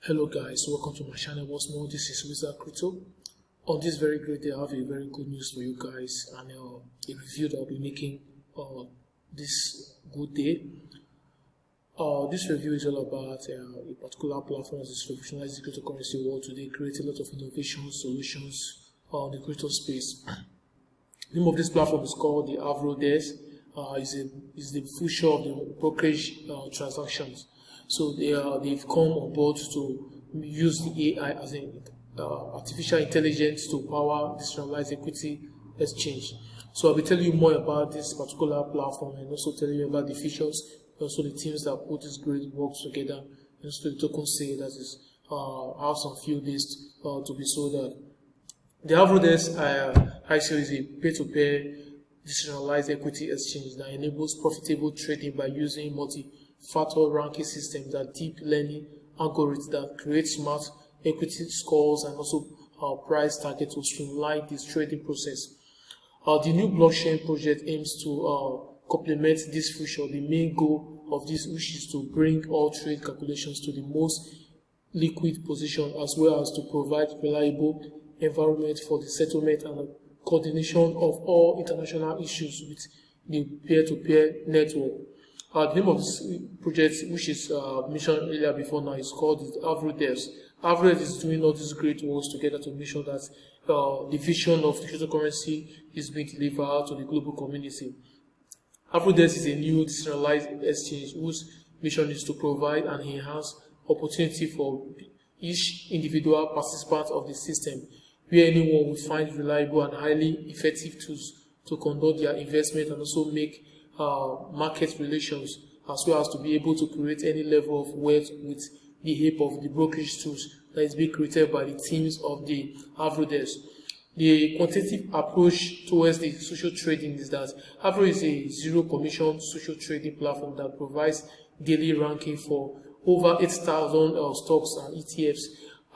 Hello guys, welcome to my channel once more. This is Wizard Crypto. On this very great day, I have a very good news for you guys and a review that I'll be making this good day. This review is all about a particular platform that is revolutionizing the cryptocurrency world today, creating a lot of innovation solutions on the crypto space. The name of this platform is called the AvroDesk. Is the future of the brokerage transactions. So they've come on board to use the AI as an artificial intelligence to power decentralized equity exchange. So I'll be telling you more about this particular platform and also telling you about the features, also the teams that put this great work together, and also the token sale that is have some few days to be sold out. The AvroDesk ICO is a peer-to-peer decentralized equity exchange that enables profitable trading by using multi-factor ranking systems and deep learning algorithms that create smart equity scores and also price targets to streamline this trading process. The new blockchain project aims to complement this feature. The main goal of this which is to bring all trade calculations to the most liquid position, as well as to provide reliable environment for the settlement and coordination of all international issues with the peer-to-peer network. The name of this project, which is mentioned earlier before now, is called the AvroDesk. AvroDesk is doing all these great works together to make sure that the vision of the cryptocurrency is being delivered to the global community. AvroDesk is a new decentralized exchange whose mission is to provide and enhance opportunity for each individual participant of the system, where anyone will find reliable and highly effective tools to conduct their investment and also make market relations, as well as to be able to create any level of wealth with the help of the brokerage tools that is being created by the teams of the AvroDesk. The quantitative approach towards the social trading is that Avro is a zero commission social trading platform that provides daily ranking for over 8,000 stocks and ETFs.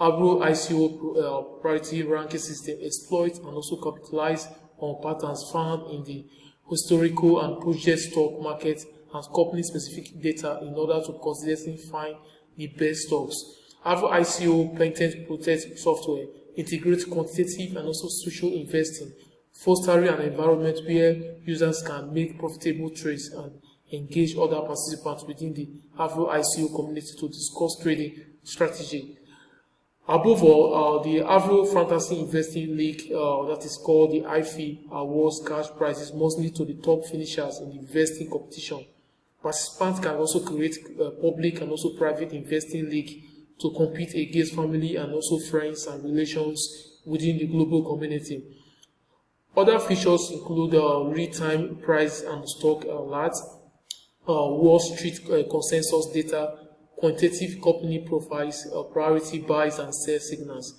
Avro ICO priority ranking system exploits and also capitalize on patterns found in the historical and project stock market and company-specific data in order to consistently find the best stocks. Avro ICO patent protect software integrates quantitative and also social investing, fostering an environment where users can make profitable trades and engage other participants within the Avro ICO community to discuss trading strategy. Above all, the Avro Fantasy Investing League, that is called the IFI, awards cash prizes mostly to the top finishers in the investing competition. Participants can also create public and also private investing league to compete against family and also friends and relations within the global community. Other features include real-time price and stock alerts, Wall Street consensus data, quantitative company profiles, priority buys and sell signals,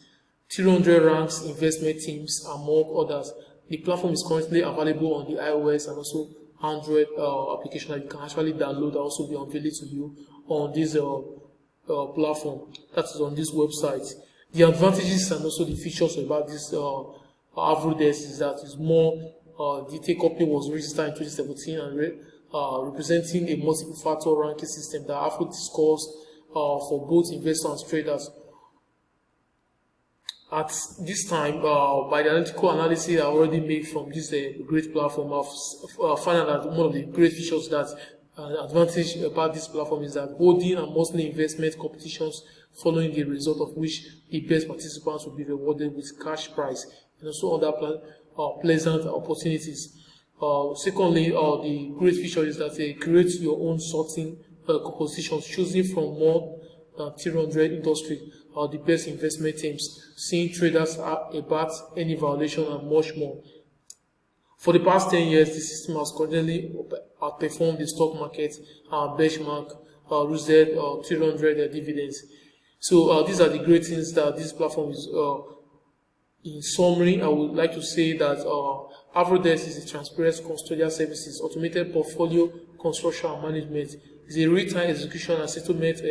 300 ranks investment teams, among others. The platform is currently available on the iOS and also Android application that you can actually download, also be unveiled to you on this platform, that is on this website. The advantages and also the features about this AvroDesk is that it's more the company was registered in 2017 and representing a multiple factor ranking system that Avro discussed for both investors and traders. At this time, by the analytical analysis I already made from this great platform, I've found out that one of the great features that advantage about this platform is that holding and monthly investment competitions, following the result of which the best participants will be rewarded with cash prize and also other pleasant opportunities. Secondly, the great feature is that they create your own sorting compositions, choosing from more than 300 industry the best investment teams, seeing traders about any violation and much more. For the past 10 years, the system has continually outperformed the stock market benchmark Russell 300 dividends. So these are the great things that this platform is. In summary, I would like to say that AvroDesk is a transparent custodial services, automated portfolio construction and management, is a real-time execution and settlement,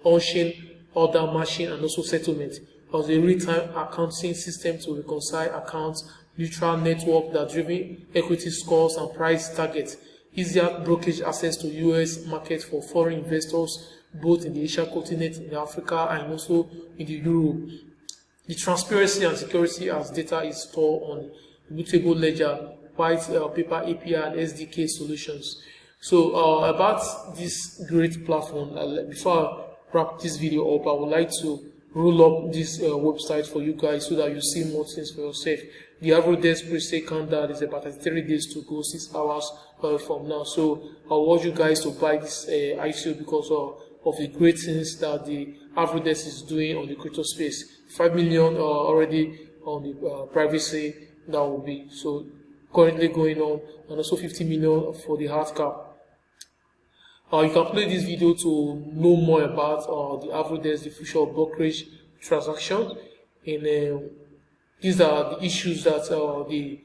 on-chain order matching and also settlement, as a real-time accounting system to reconcile accounts, neutral network that driven equity scores and price targets, easier brokerage access to US market for foreign investors, both in the Asian continent, in Africa, and also in the Europe. The transparency and security as data is stored on immutable ledger, white paper API, and SDK solutions. So about this great platform, before I wrap this video up, I would like to roll up this website for you guys so that you see more things for yourself. The AvroDesk pre-sale countdown is about 33 days to go, 6 hours from now. So I want you guys to buy this ICO because of the great things that the AvroDesk is doing on the crypto space. 5 million already on the privacy that will be so currently going on, and also 50 million for the hard cap. You can play this video to know more about the AvroDesk, the future of brokerage transaction, and these are the issues that the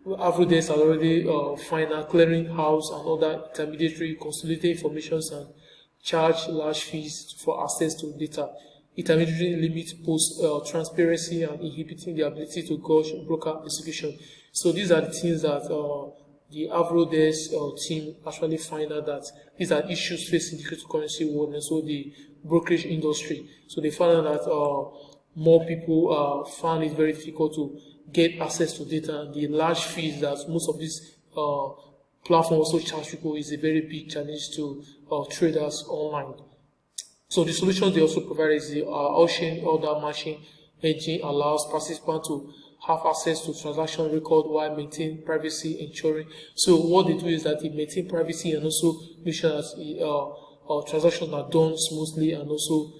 AvroDesk has already final clearing house and other intermediary consolidate informations and charge large fees for access to data. Intermediary limit post transparency and inhibiting the ability to gauge broker execution. So these are the things that the AvroDesk team actually find out that these are issues facing the cryptocurrency world and so the brokerage industry. So they found out that more people found it very difficult to get access to data, and the large fees that most of these platforms also charge people is a very big challenge to traders online. So the solutions they also provide is the Ocean Order Matching Engine allows participants to have access to transaction record while maintaining privacy, ensuring. So what they do is that they maintain privacy and also make sure that transactions are done smoothly and also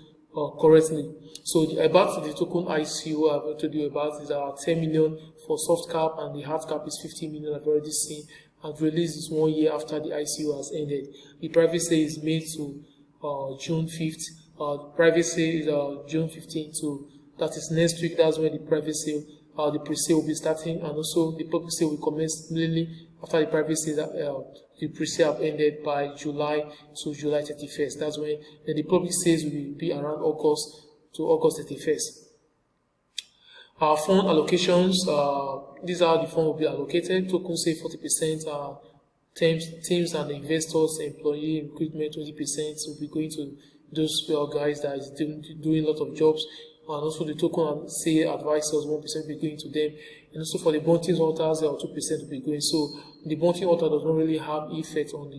correctly. So about the token ICO I've already told you about is 10 million for soft cap, and the hard cap is 50 million. I've already seen and released this 1 year after the ICO has ended. The privacy is made to June 5th. Privacy is June 15th. So that is next week. That's when the privacy, the pre-sale will be starting, and also the public sale will commence immediately after the privacy that the pre-sale have ended by July to July 31st. That's when the public sales will be around August to August 31st. Fund allocations, these are the funds will be allocated. Tokens say 40%, teams and investors, employee recruitment 20% will be going to those guys that is doing a lot of jobs, and also the token say advisors 1% will be going to them, and also for the bounty hunters 2% will be going. So the bounty hunter does not really have effect on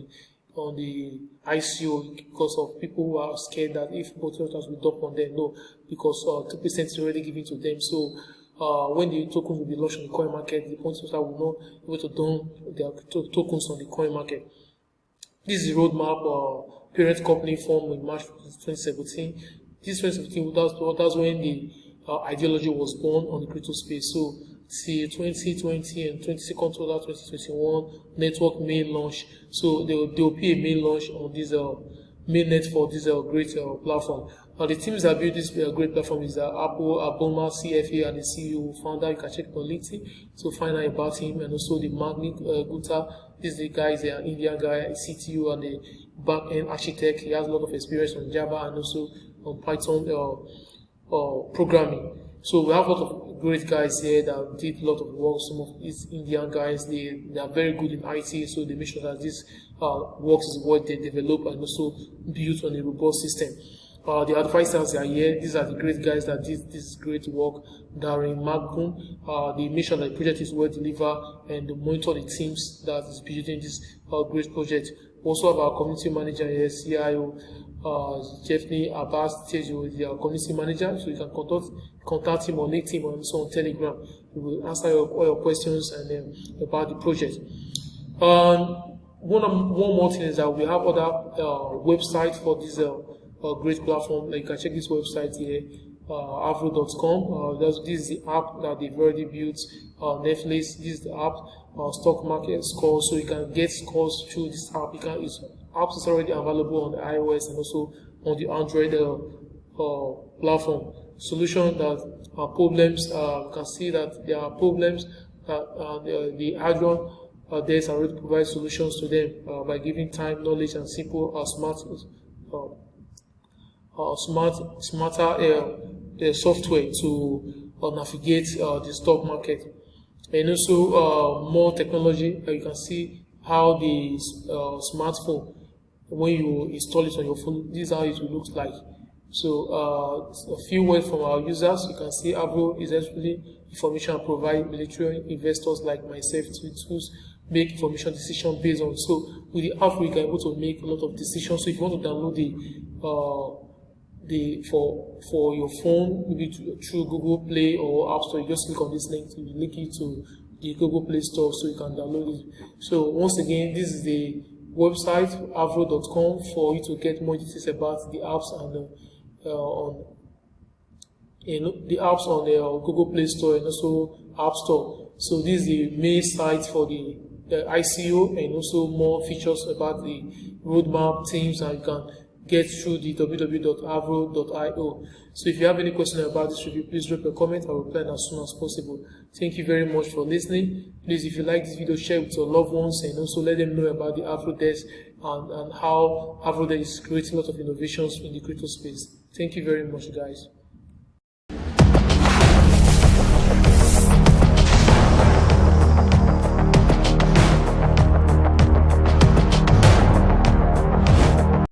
the ICO because of people who are scared that if bounty hunters will dump on them. No, because 2% is already given to them. So when the token will be launched on the coin market, the bounty hunter will not be able to dump their tokens on the coin market. This is the roadmap. Parent company formed in March 2017. This 2017, that's when the ideology was born on the crypto space. So till 2020 and 22nd quarter 2021, network main launch. So there will be a main launch on this mainnet for this great platform. The teams that built this great platform is Apple, Aboma, CFA, and the CEO founder. You can check on LinkedIn to find out about him, and also the Magni Gupta. This is the guy, is an Indian guy, CTO, and the back-end architect. He has a lot of experience on Java and also on Python programming. So we have a lot of great guys here that did a lot of work. Some of these Indian guys, they are very good in IT, so they make sure that this works is what they develop and also built on a robust system. The advisors are here. These are the great guys that did this great work. Darren Magboom, they make sure that the project is well delivered and they monitor the teams that is building this great project. We also have our community manager here, CIO, Jeffrey Abbas Tejo, is our community manager, so you can contact him on LinkedIn and also on Telegram. He will answer all your questions and about the project. One more thing is that we have other websites for this great platform. Like you can check this website here, avro.com. This is the app that they've already built. Netflix, this is the app. Stock market scores, so you can get scores through this app. Apps is already available on the iOS and also on the Android platform. Solution that problems, you can see that there are problems that the Adron there's already provide solutions to them by giving time, knowledge, and simple smarter software to navigate the stock market. And also more technology. You can see how the smartphone when you install it on your phone, this is how it will look like. So a few words from our users. You can see Avro is actually information and provide military investors like myself tools make information decision based on. So with the Avro, you can be able to make a lot of decisions. So if you want to download for your phone, maybe through Google Play or App Store, you just click on this link to link you to the Google Play Store so you can download it. So once again, this is the website avro.com for you to get more details about the apps and the apps on the Google Play Store and also App Store. So this is the main site for the ICO and also more features about the roadmap teams, and you can get through the www.avro.io. So if you have any question about this review, please drop a comment. I will reply as soon as possible. Thank you very much for listening. Please, if you like this video, share it with your loved ones and also let them know about the Avro Desk and how Avro Desk is creating a lot of innovations in the crypto space. Thank you very much, guys.